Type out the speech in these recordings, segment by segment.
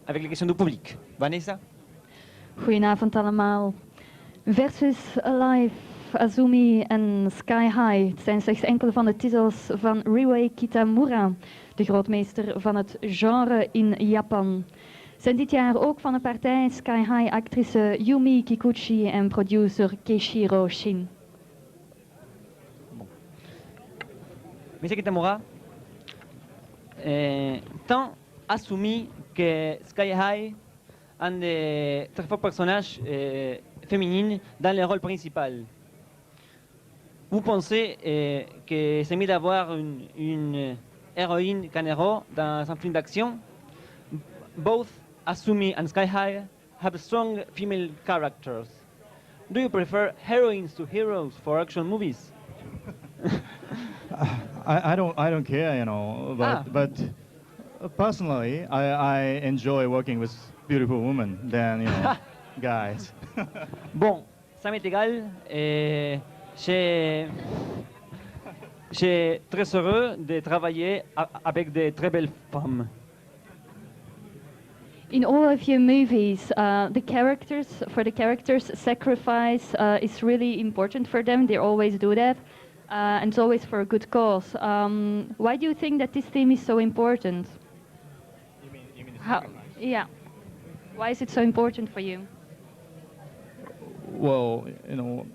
avec les questions du public. Vanessa? Goedenavond allemaal. Versus Alive, Azumi en Sky High. Het zijn slechts enkele van de titels van Ryuhei Kitamura, de grootmeester van het genre in Japan. Zijn dit jaar ook van de partij Sky High actrice Yumi Kikuchi en producer Keishiro Shin. Monsieur Kitamura, tant Asumi que Sky High ont de très forts personnages féminines dans les rôles principaux. Vous pensez que c'est mieux d'avoir une héroïne qu'un héros dans un film d'action? Both Asumi and Sky High have strong female characters. Do you prefer heroines to heroes for action movies? I don't care, you know, but personally, I enjoy working with beautiful women than, you know, guys. Bon, ça m'est égal. J'ai très heureux de travailler avec de très belles femmes. In all of your movies, the characters, sacrifice is really important for them. They always do that, and it's always for a good cause. Why do you think that this theme is so important? You mean How? Yeah. Why is it so important for you? Well, you know,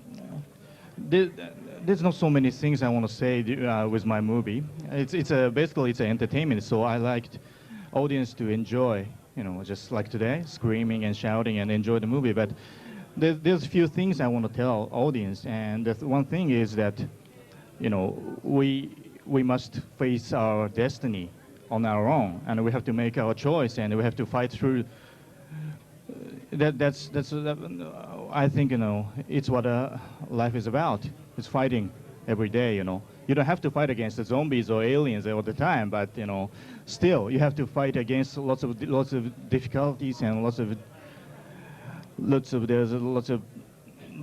there's not so many things I want to say with my movie. It's basically it's an entertainment, so I liked audience to enjoy. You know, just like today, screaming and shouting and enjoy the movie. But there's a few things I want to tell audience, and the one thing is that, you know, we must face our destiny on our own, and we have to make our choice, and we have to fight through. That's I think, you know, it's what life is about. It's fighting every day, you know. You don't have to fight against the zombies or aliens all the time, but, you know, still you have to fight against lots of difficulties and lots of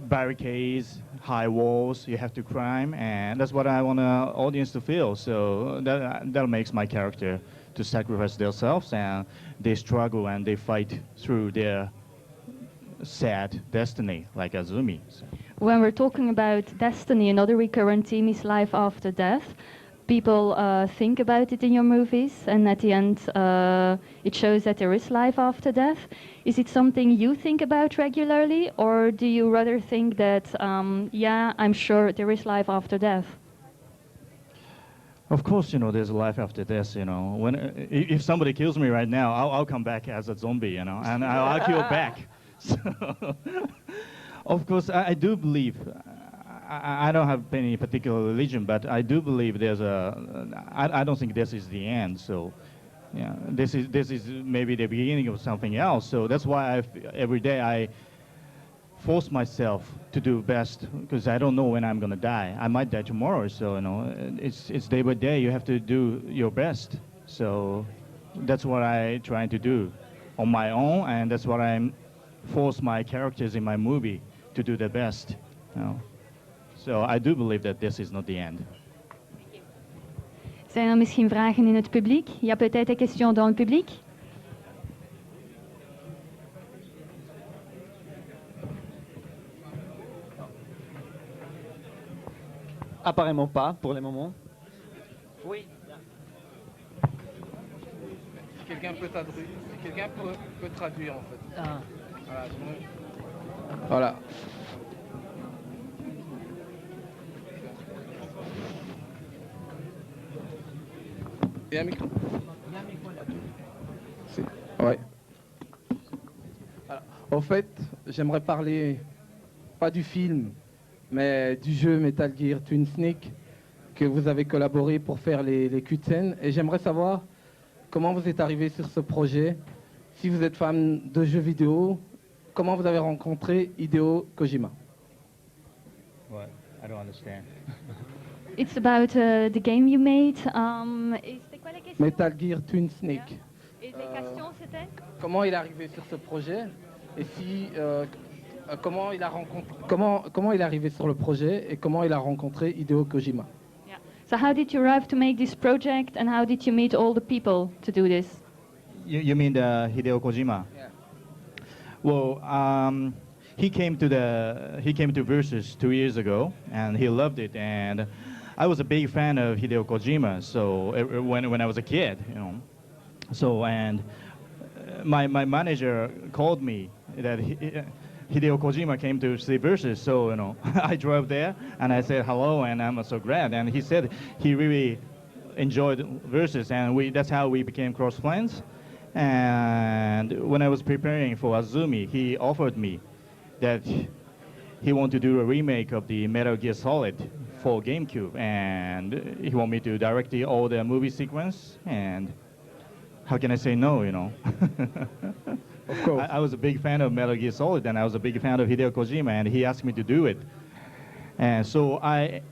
barricades, high walls you have to climb, and that's what I want the audience to feel. So that makes my character to sacrifice themselves, and they struggle and they fight through their sad destiny, like Azumi. So. When we're talking about destiny, another recurrent theme is life after death. People think about it in your movies, and at the end it shows that there is life after death. Is it something you think about regularly, or do you rather think that, yeah, I'm sure there is life after death? Of course, you know, there's a life after death, you know. If somebody kills me right now, I'll come back as a zombie, you know, and I'll kill back. So, of course, I do believe, I don't have any particular religion, but I do believe I don't think this is the end. So, yeah, this is maybe the beginning of something else. So that's why every day I force myself to do best, because I don't know when I'm gonna die. I might die tomorrow, so, you know, it's day by day. You have to do your best. So that's what I try to do on my own, and that's what I force my characters in my movie to do their best. You know? So I do believe that this is not the end. Zijn er misschien vragen in het publiek? Il y a peut-être des questions dans le public? Apparemment pas, pour le moment. Oui. Si quelqu'un peut traduire, en fait. Ah. Voilà. Il y a un micro. Ouais. Alors, en fait, j'aimerais parler, pas du film, mais du jeu Metal Gear Twin Snake que vous avez collaboré pour faire les cutscenes. Et j'aimerais savoir comment vous êtes arrivé sur ce projet, si vous êtes fan de jeux vidéo, comment vous avez rencontré Hideo Kojima. What? I don't understand. It's about the game you made. C'était quoi la question? Metal Gear Twin Snake. Et les questions c'était? Comment il est arrivé sur ce projet et si comment il est arrivé sur le projet et comment il a rencontré Hideo Kojima. Yeah. So how did you arrive to make this project, and how did you meet all the people to do this? You mean the Hideo Kojima? Yeah. Well, he came to Versus 2 years ago, and he loved it. And I was a big fan of Hideo Kojima. So when I was a kid, you know, so and my manager called me that Hideo Kojima came to see Versus. So you know, I drove there and I said hello, and I'm so glad. And he said he really enjoyed Versus, and that's how we became close friends. And when I was preparing for Azumi, he offered me that he wanted to do a remake of the Metal Gear Solid for GameCube, and he wanted me to direct all the movie sequence. And how can I say no, you know? Of course. I was a big fan of Metal Gear Solid, and I was a big fan of Hideo Kojima, and he asked me to do it. And so I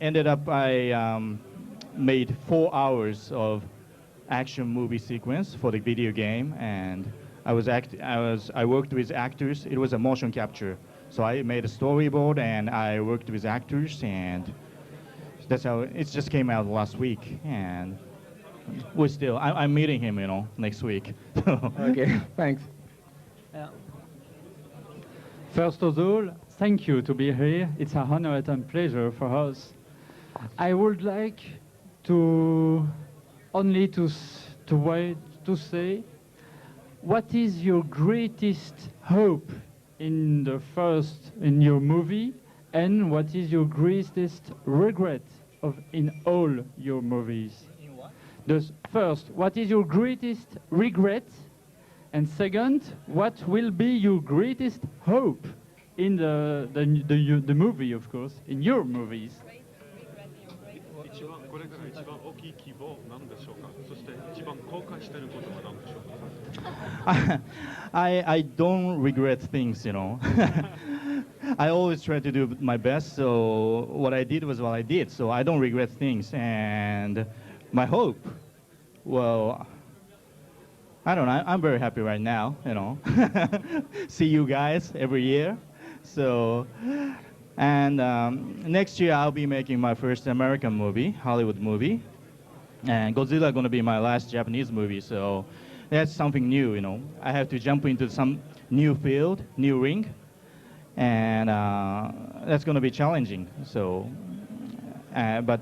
made 4 hours of action movie sequence for the video game, and I worked with actors. It was a motion capture, so I made a storyboard and I worked with actors, and that's how it just came out last week. And I'm meeting him, you know, next week. Okay, thanks. Yeah. First of all, thank you to be here. It's an honor and pleasure for us. I would like to say, what is your greatest hope in your movie, and what is your greatest regret in all your movies? In what? First, what is your greatest regret? And second, what will be your greatest hope in the movie, of course, in your movies? これから一番大きい希望なんでしょうか。そして一番後悔していることは何でしょうか。I don't regret things, you know. I always try to do my best, so what I did was what I did, so I don't regret things. And my hope, well, I don't know, I'm very happy right now, you know. See you guys every year. So, and next year I'll be making my first American movie, Hollywood movie. And Godzilla going to be my last Japanese movie, so that's something new, you know. I have to jump into some new field, new ring, and that's going to be challenging. So, but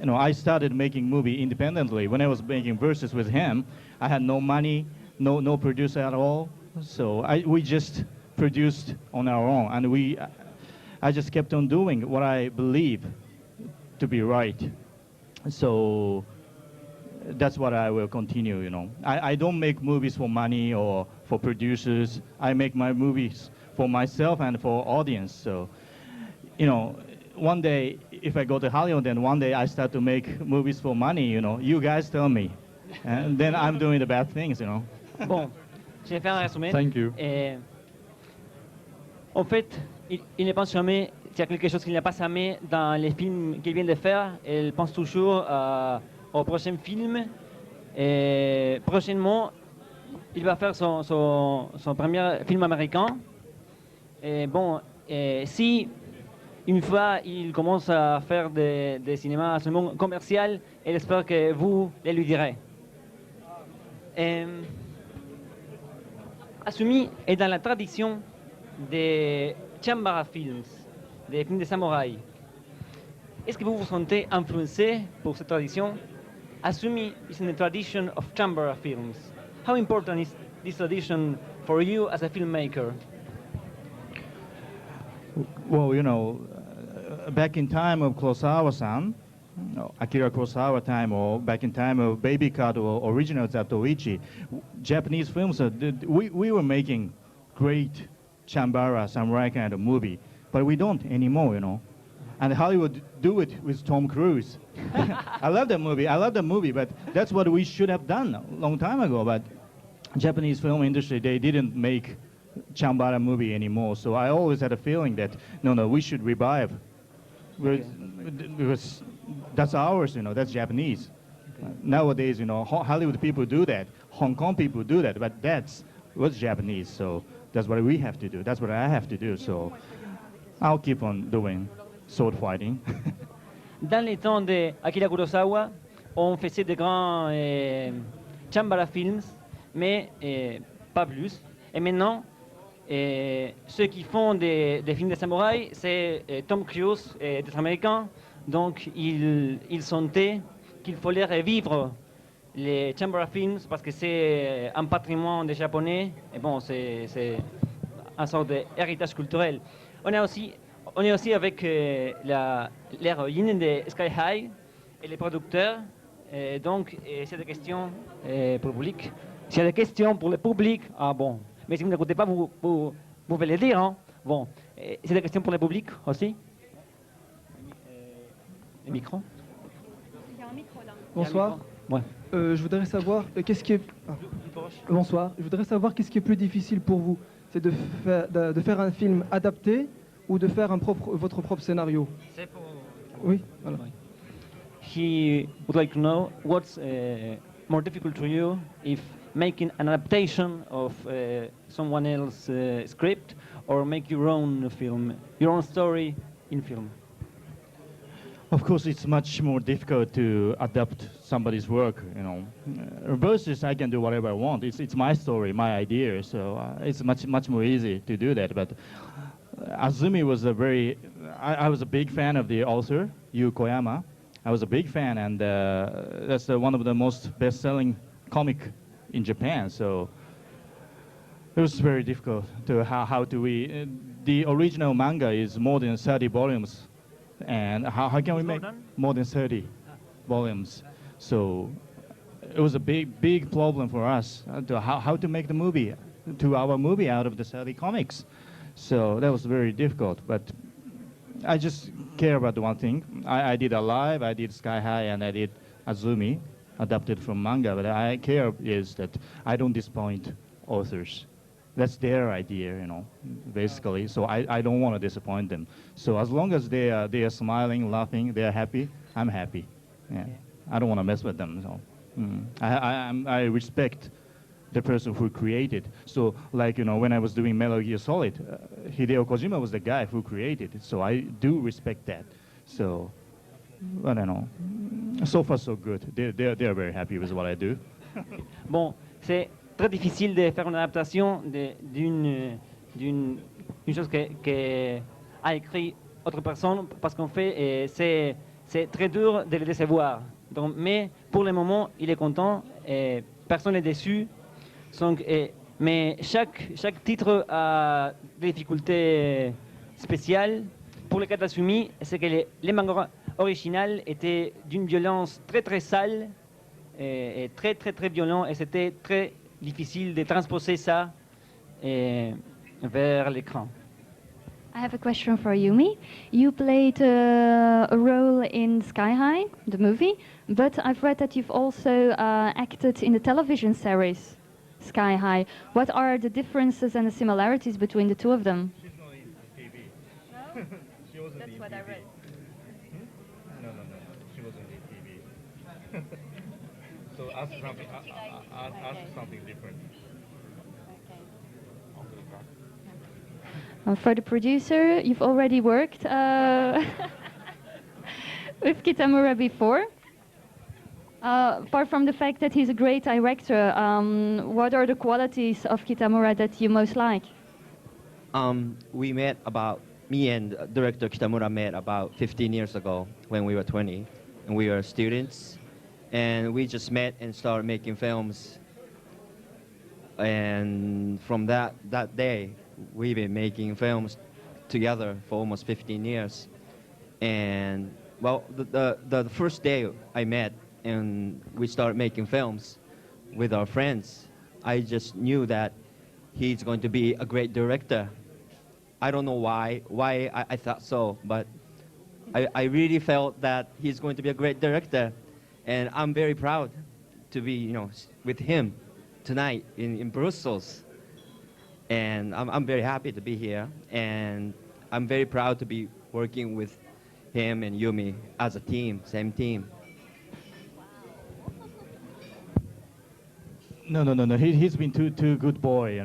you know, I started making movie independently. When I was making Versus with him, I had no money, no producer at all. So we just produced on our own, and I just kept on doing what I believe to be right. So that's what I will continue, you know. I don't make movies for money or for producers. I make my movies for myself and for audience. So, you know, one day, if I go to Hollywood, then one day I start to make movies for money, you know. You guys tell me. And then I'm doing the bad things, you know. Bon, je vais faire un résumé. Thank you. En fait, il ne pense jamais qu'il y a quelque chose qu'il n'a pas aimé dans les films qu'il vient de faire. Il pense toujours au prochain film. Et prochainement, il va faire son premier film américain. Et bon, si une fois il commence à faire des cinémas seulement commercial, il espère que vous le lui direz. Asumi est dans la tradition des Chambara Films, des films de samouraï. Est-ce que vous vous sentez influencé pour cette tradition? Asumi is in the tradition of Chambara Films. How important is this tradition for you as a filmmaker? Well, you know, back in time of Kurosawa-san, Akira Kurosawa time, or back in time of Baby Cut or original Zatoichi, Japanese films, we were making great Chambara samurai kind of movie, but we don't anymore, you know. And Hollywood do it with Tom Cruise. I love that movie, but that's what we should have done a long time ago. But Japanese film industry, they didn't make Chambara movie anymore. So I always had a feeling that, no, we should revive. Because that's ours, you know, that's Japanese. Nowadays, you know, Hollywood people do that. Hong Kong people do that, but that's what's Japanese. So that's what we have to do. That's what I have to do. So I'll keep on doing sword fighting. Dans les temps d'Akira Kurosawa, on faisait des grands Chambara Films, mais pas plus. Et maintenant, ceux qui font des films de samouraï, c'est Tom Cruise et des Américains. Donc, ils sentaient qu'il fallait revivre les Chambara Films parce que c'est un patrimoine des Japonais. Et bon, c'est un sort d'héritage culturel. On est aussi avec l'héroïne de Sky High et les producteurs. Donc, c'est des questions pour le public. S'il y a des questions pour le public, ah bon. Mais si vous n'écoutez pas, vous pouvez les dire. Hein. Bon, c'est des questions pour le public aussi. Le micro. Il y a un micro là. Bonsoir. Ouais. Je voudrais savoir qu'est-ce qui est. Bonsoir. Je voudrais savoir qu'est-ce qui est plus difficile pour vous. C'est de faire un film adapté ou de faire votre propre scénario. C'est pour. Oui. Voilà. He would like to know what's more difficult to you if making an adaptation of someone else's script or make your own film, your own story in film. Of course, it's much more difficult to adapt somebody's work. Versus I can do whatever I want. It's my story, my idea. So it's much more easy to do that. But Azumi was I was a big fan of the author Yu Koyama. I was a big fan, and that's one of the most best-selling comic in Japan. So it was very difficult to how do we. The original manga is more than 30 volumes. And how can we make more than 30 volumes? So it was a big problem for us to how to make the movie, 2-hour movie out of the 30 comics. So that was very difficult. But I just care about the one thing. I did Alive, I did Sky High, and I did Azumi, adapted from manga. But I care is that I don't disappoint authors. That's their idea, basically. So I don't want to disappoint them. So as long as they are smiling, laughing, they are happy, I'm happy. Yeah. I don't want to mess with them. So I respect the person who created. So like, when I was doing Metal Gear Solid, Hideo Kojima was the guy who created it. So I do respect that. So I don't know. So far so good. They're very happy with what I do. Bon, c'est très difficile de faire une adaptation d'une chose que a écrit autre personne parce qu'en fait c'est très dur de le décevoir. Donc, mais pour le moment il est content et personne n'est déçu. Donc, mais chaque titre a des difficultés spéciales. Pour le cas d'Asumi, c'est que les mangas originaux étaient d'une violence très très sale et très très très violent et c'était très difficile de transposer ça vers l'écran. I have a question for Yumi. You played a role in Sky High, the movie, but I've read that you've also acted in the television series Sky High. What are the differences and the similarities between the two of them? She's not in TV. No? She wasn't That's in what TV. I read. No. She wasn't in TV. So ask something different. For the producer, you've already worked with Kitamura before. Apart from the fact that he's a great director, what are the qualities of Kitamura that you most like? Me and director Kitamura met about 15 years ago when we were 20, and we were students, and we just met and started making films. And from that day, we've been making films together for almost 15 years. And well, the first day I met and we started making films with our friends, I just knew that he's going to be a great director. I don't know why I thought so, but I really felt that he's going to be a great director. And I'm very proud to be, with him tonight in Brussels. And I'm very happy to be here. And I'm very proud to be working with him and Yumi as a team, same team. No. He's been too good boy,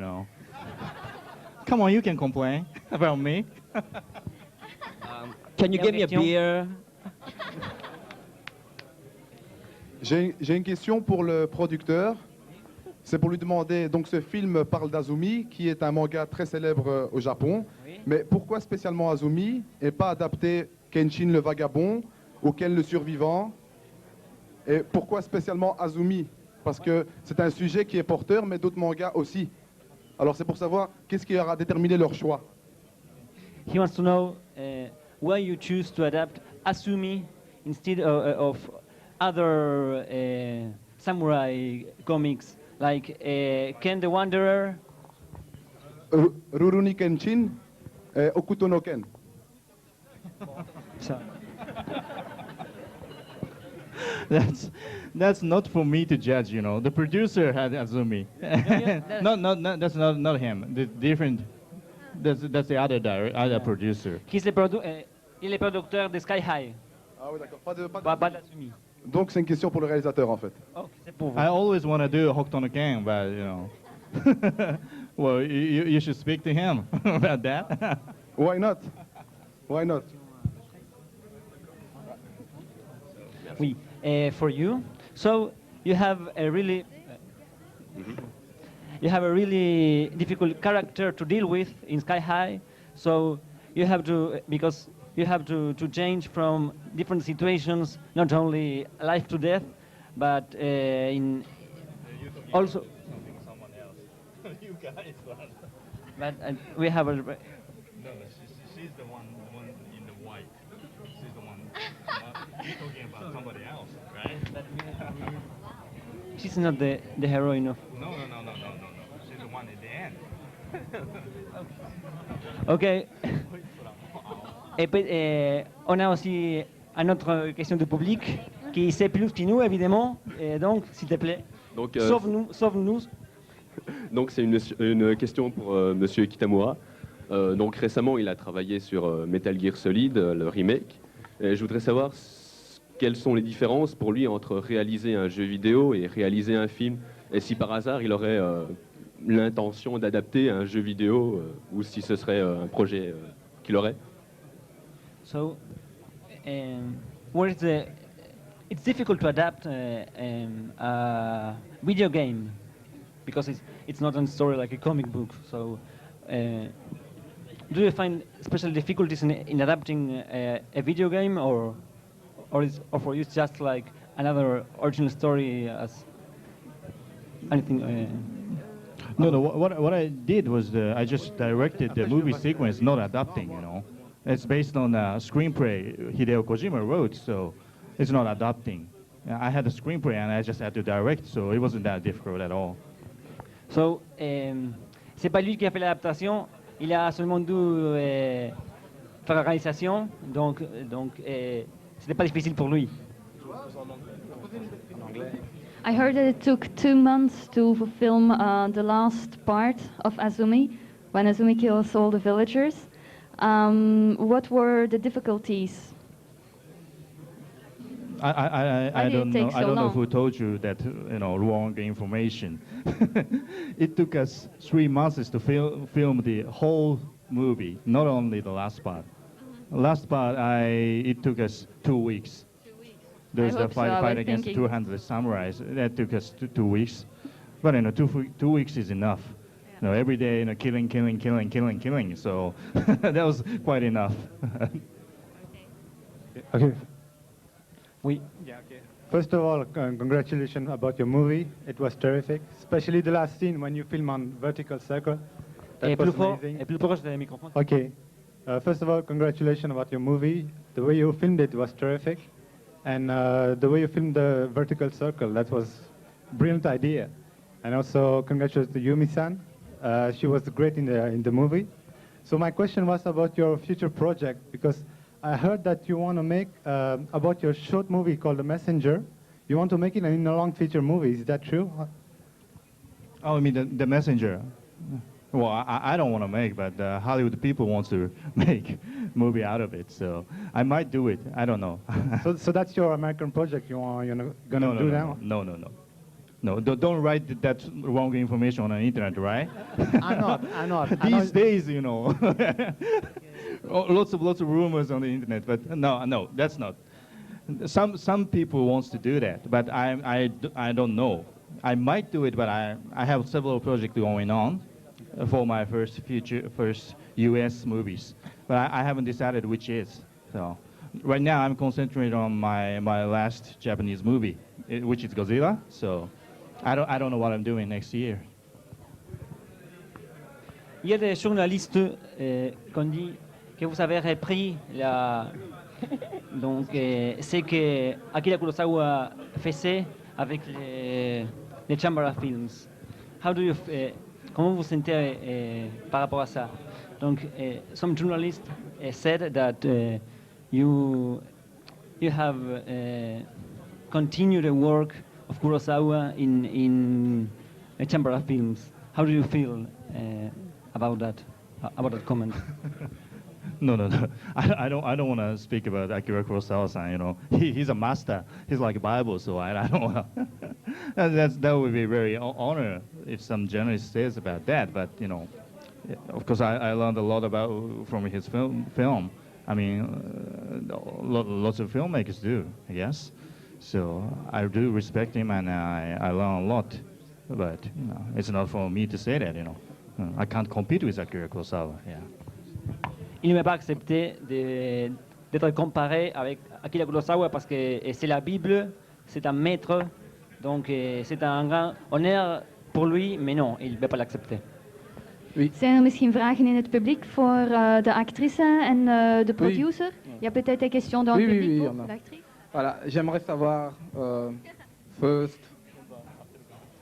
Come on, you can complain about me. Can you give me a beer? J'ai une question pour le producteur. c'est pour lui demander, donc ce film parle d'Azumi, qui est un manga très célèbre au Japon, Oui. mais pourquoi spécialement Azumi et pas adapter Kenshin le vagabond ou Ken le survivant? Et pourquoi spécialement Azumi? Parce que c'est un sujet qui est porteur, mais d'autres mangas aussi. Alors c'est pour savoir qu'est-ce qui aura déterminé leur choix. He wants to know why you choose to adapt Asumi instead of other samurai comics like Ken the Wanderer. Rurouni Kenshin et Okuto no Ken. So, That's not for me to judge, you know. The producer had Azumi. That's not him. The different. That's the other producer. il est le producteur de Sky High, Ah oui, d'accord. pas d'Asumi. Donc c'est une question pour le réalisateur en fait. Oh, c'est pour vous. I always want to do Hokuto no Ken, but you know. Well, you should speak to him about that. Why not? Why not? Oui, for you. So you have a really difficult character to deal with in Sky High. So you have to because you have to change from different situations, not only life to death, but in also. Someone else. You guys. But we have a. No, she's the one in the white. She's the one. You're talking about somebody else, right? She's not the heroine of. No. She's the one at the end. Ok. Et on a aussi une autre question du public qui sait plus que nous, évidemment. Et donc, s'il te plaît, Donc, sauve-nous. donc c'est une question pour Monsieur Kitamura. Donc récemment, il a travaillé sur Metal Gear Solid, le remake. Et je voudrais savoir quelles sont les différences pour lui entre réaliser un jeu vidéo et réaliser un film. Et si par hasard, il aurait l'intention d'adapter un jeu vidéo ou si ce serait un projet qu'il aurait. So, what is the? It's difficult to adapt a video game because it's not a story like a comic book. So, do you find special difficulties in adapting a video game, or for you it's just like another original story as anything? No. What I did was I just directed the movie sequence, not adapting. You know, it's based on a screenplay Hideo Kojima wrote, so it's not adapting. I had a screenplay and I just had to direct, so it wasn't that difficult at all. So, c'est pas lui qui a fait l'adaptation. Il a seulement dû faire la réalisation, donc c'était pas difficile pour lui. I heard that it took 2 months to film the last part of Azumi, when Azumi kills all the villagers. What were the difficulties? I did it don't take know. so I don't know long? who told you that wrong information. It took us 3 months to film the whole movie, not only the last part. Last part, it took us 2 weeks. There's I the hope so. I fight was against thinking- 200 samurais. That took us 2 weeks. But 2 weeks is enough. Every day, killing. So that was quite enough. Okay. Oui. First of all, congratulations about your movie. It was terrific, especially the last scene when you film on vertical circle. Et That was plus fort, amazing. et plus proche du microphone. Okay. First of all, congratulations about your movie. The way you filmed it was terrific. And the way you filmed the vertical circle, that was brilliant idea. And also, congratulations to Yumi-san. She was great in the movie. So my question was about your future project, because I heard that you want to make about your short movie called The Messenger. You want to make it in a long feature movie. Is that true? Oh, I mean the Messenger. Well, I don't want to make, but Hollywood people want to make movie out of it, so I might do it. I don't know. So that's your American project you're gonna do now? No, don't write that wrong information on the internet, right? I'm not. These days, lots of rumors on the internet, but no, that's not. Some people wants to do that, but I don't know. I might do it, but I have several projects going on for my first U.S. movies, but I haven't decided which is. So right now I'm concentrating on my last Japanese movie, which is Godzilla. So I don't know what I'm doing next year. Il y a des journalistes qui ont dit que vous avez repris donc ce que Akira Kurosawa faisait avec les Chamber of Films. Comment vous sentez par rapport à ça? Donc, some journalists said that you have continued the work of Kurosawa in the Chamber of Films. How do you feel about that comment? No. I don't want to speak about Akira Kurosawa-san. You know, he's a master. He's like a Bible, so I don't want to. That would be very honor if some journalist says about that. But you know, of course, I learned a lot from his film. I mean, lots of filmmakers do, I guess. So I do respect him, and I learn a lot. But you know, it's not for me to say that. You know, I can't compete with Akira Kurosawa. Yeah. Il ne m'a pas accepté d'être comparé avec Akira Kurosawa parce que c'est la Bible, c'est un maître, donc c'est un grand honneur pour lui, mais non, il ne va pas l'accepter. Oui. Zijn er misschien vragen in het publiek voor de actrice en de producer? Oui. Il y a peut-être des questions dans le public pour l'actrice? Voilà, j'aimerais savoir, first,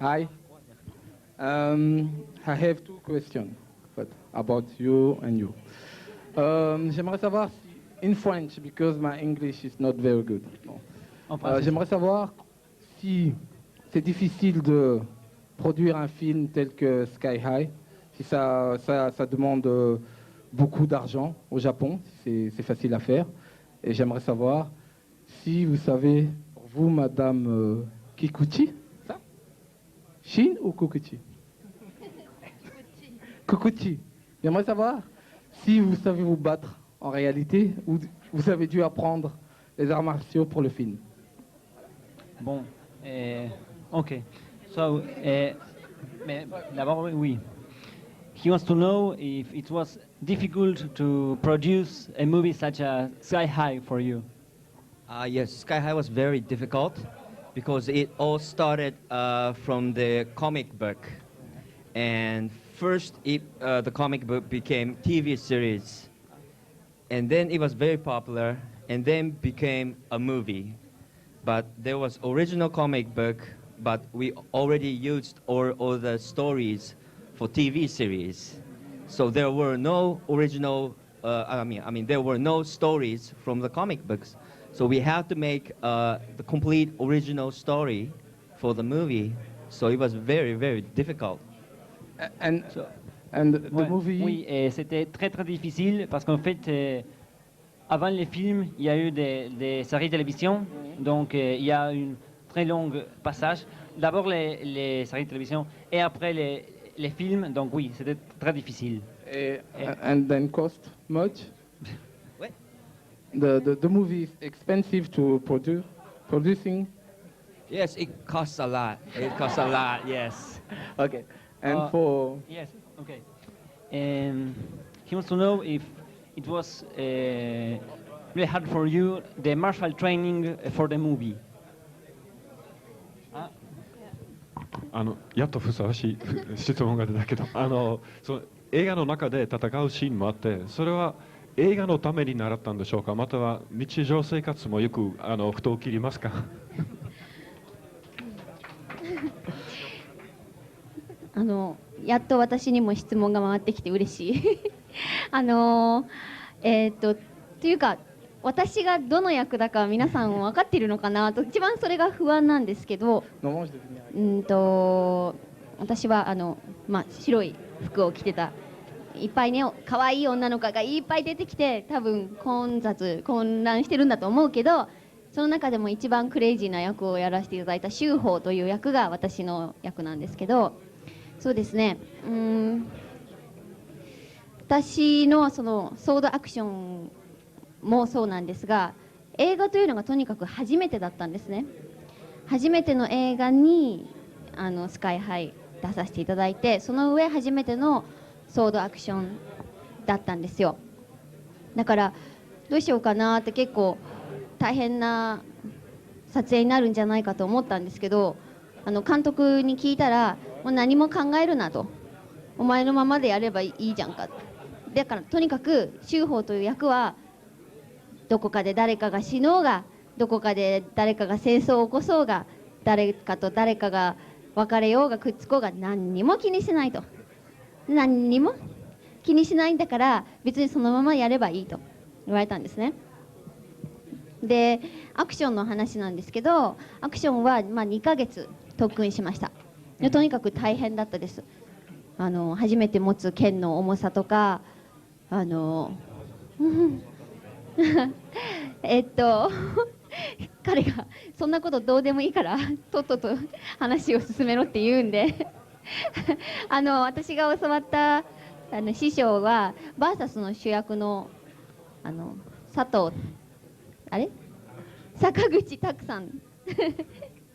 hi, I have two questions about you and you. J'aimerais savoir si, in French, because my English is not very good. J'aimerais savoir si c'est difficile de produire un film tel que Sky High, si ça demande beaucoup d'argent au Japon, si c'est facile à faire. Et j'aimerais savoir si vous savez, pour vous, Madame Kikuchi, ça? Shin ou Kukuchi? Kukuchi. J'aimerais savoir si vous savez vous battre en réalité ou vous avez dû apprendre les arts martiaux pour le film. Bon, ok. So, mais d'abord, oui. He wants to know if it was difficult to produce a movie such as Sky High for you. Yes, Sky High was very difficult because it all started from the comic book. And first, the comic book became TV series. And then it was very popular, and then became a movie. But there was original comic book, but we already used all the stories for TV series. So there were no original, there were no stories from the comic books. So we had to make the complete original story for the movie. So it was very, very difficult. And the movie... Oui, c'était très très difficile parce qu'en fait, avant les films, il y a eu des séries de télévision. Donc il y a une très longue passage. D'abord les séries de télévision et après les films. Donc oui, c'était très difficile. And then cost much? What? The movie is expensive to producing? Yes, it costs a lot. It costs a lot, yes. Okay. And for... Yes, okay. He wants to know if it was really hard for you, the martial training for the movie. やっとふさわしい質問が出たけど、その映画の中で戦うシーンもあって、それは映画のために習ったんでしょうか、または日常生活もよく太を切りますか？やっと私にも質問が回ってきて嬉しいというか、私がどの役だか皆さん分かっているのかなと、一番それが不安なんですけど、私は白い服を着てた、いっぱいね、可愛い女の子がいっぱい出てきて、多分混乱してるんだと思うけど、その中でも一番クレイジーな役をやらせていただいた修法という役が私の役なんですけど、そうですね、私のそのソードアクションもそうなんですが、映画というのがとにかく初めてだったんですね。初めての映画にスカイハイ出させていただいて、その上初めてのソードアクションだったんですよ。だからどうしようかなって結構大変な撮影になるんじゃないかと思ったんですけど、監督に聞いたら、もう何も考えるなと、お前のままでやればいいじゃんか、だからとにかく修法という役はどこかで誰かが死のうが、どこかで誰かが戦争を起こそうが、誰かと誰かが別れようがくっつこうが何にも気にしないと、何にも気にしないんだから別にそのままやればいいと言われたんですね。でアクションの話なんですけど、アクションは2ヶ月特訓しました。でとにかく大変だったです。初めて持つ剣の重さとか、彼がそんなことどうでもいいからとっとと話を進めろって言うんで私が教わった師匠はバーサスの主役の佐藤坂口拓さん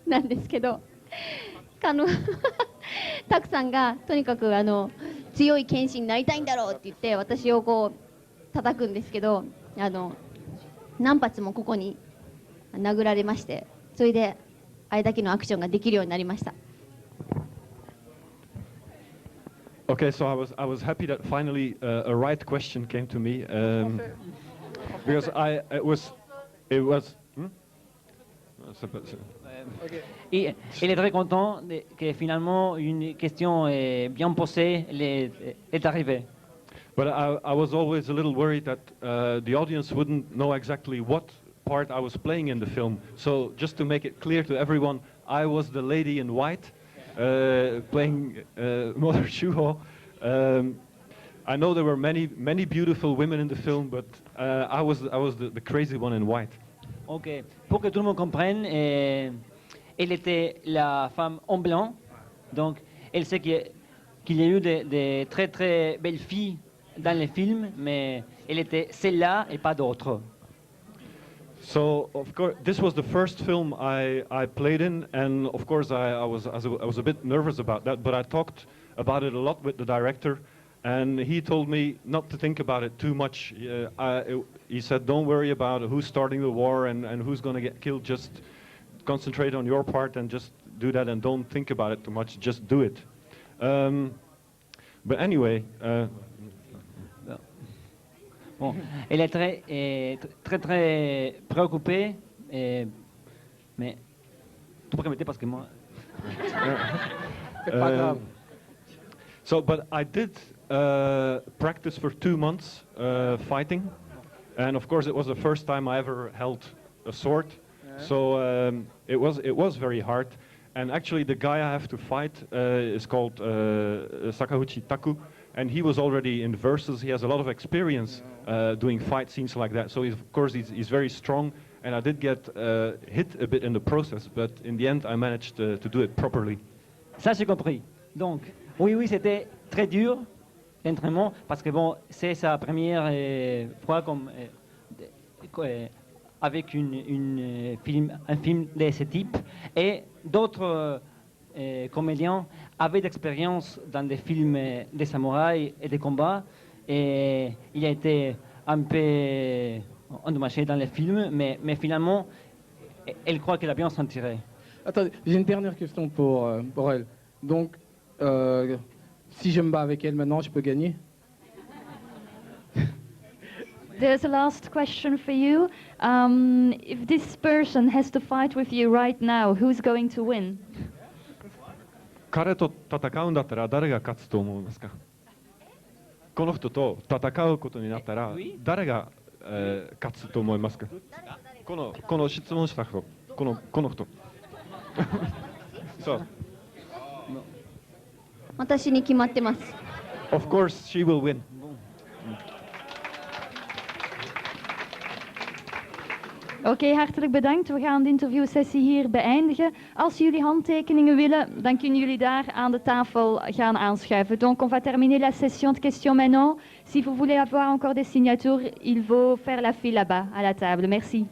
なんですけど、拓さんがとにかく強い剣士になりたいんだろうって言って私をこう叩くんですけど、何発もここに殴られまして、それであれだけのアクションができるようになりました。Okay, so I was happy that finally a right question came to me because it was. Et il est très content que finalement une question bien posée est arrivée. But I was always a little worried that the audience wouldn't know exactly what part I was playing in the film. So just to make it clear to everyone, I was the lady in white playing Mother Shuho. I know there were many beautiful women in the film, but I was the crazy one in white. Ok, pour que tout le monde comprenne, elle était la femme en blanc, donc elle sait qu'il y a eu de très très belles filles dans les films, mais elle était celle-là et pas d'autres. So of course this was the first film I played in, and of course I was a bit nervous about that, but I talked about it a lot with the director, and he told me not to think about it too much. He said, don't worry about who's starting the war and who's going to get killed, just concentrate on your part and just do that and don't think about it too much, just do it. But anyway... Bon, elle est très préoccupée, mais tu peux répéter parce que moi... C'est pas grave. So, but I did practice for 2 months fighting, and of course it was the first time I ever held a sword. Yeah. So it was very hard. And actually, the guy I have to fight is called Sakauchi Taku, and he was already in versus. He has a lot of experience doing fight scenes like that. So of course he's very strong. And I did get hit a bit in the process, but in the end I managed to do it properly. Ça j'ai compris. Donc oui, c'était très dur l'entraînement parce que bon, c'est sa première fois comme avec un film de ce type, et d'autres comédiens avaient d'expérience dans des films de samouraïs et de combats, et il a été un peu endommagé dans les films, mais finalement, elle croit qu'elle a bien s'en tiré. Attendez, j'ai une dernière question pour elle. Donc, si je me bats avec elle maintenant, je peux gagner? There's a last question for you. If this person has to fight with you right now, who's going to win? 彼と戦うんだったら誰が勝つと思いますか？この人と戦うことになったら誰が勝つと思いますか？この質問した人、この人。そう。私に決まってます。Of course, she will win. Oké, hartelijk bedankt. We gaan de interviewsessie hier beëindigen. Als jullie handtekeningen willen, dan kunnen jullie daar aan de tafel gaan aanschuiven. Donc on va terminer la session de questions maintenant. Si vous voulez avoir encore des signatures, il faut faire la file là-bas, à la table. Merci.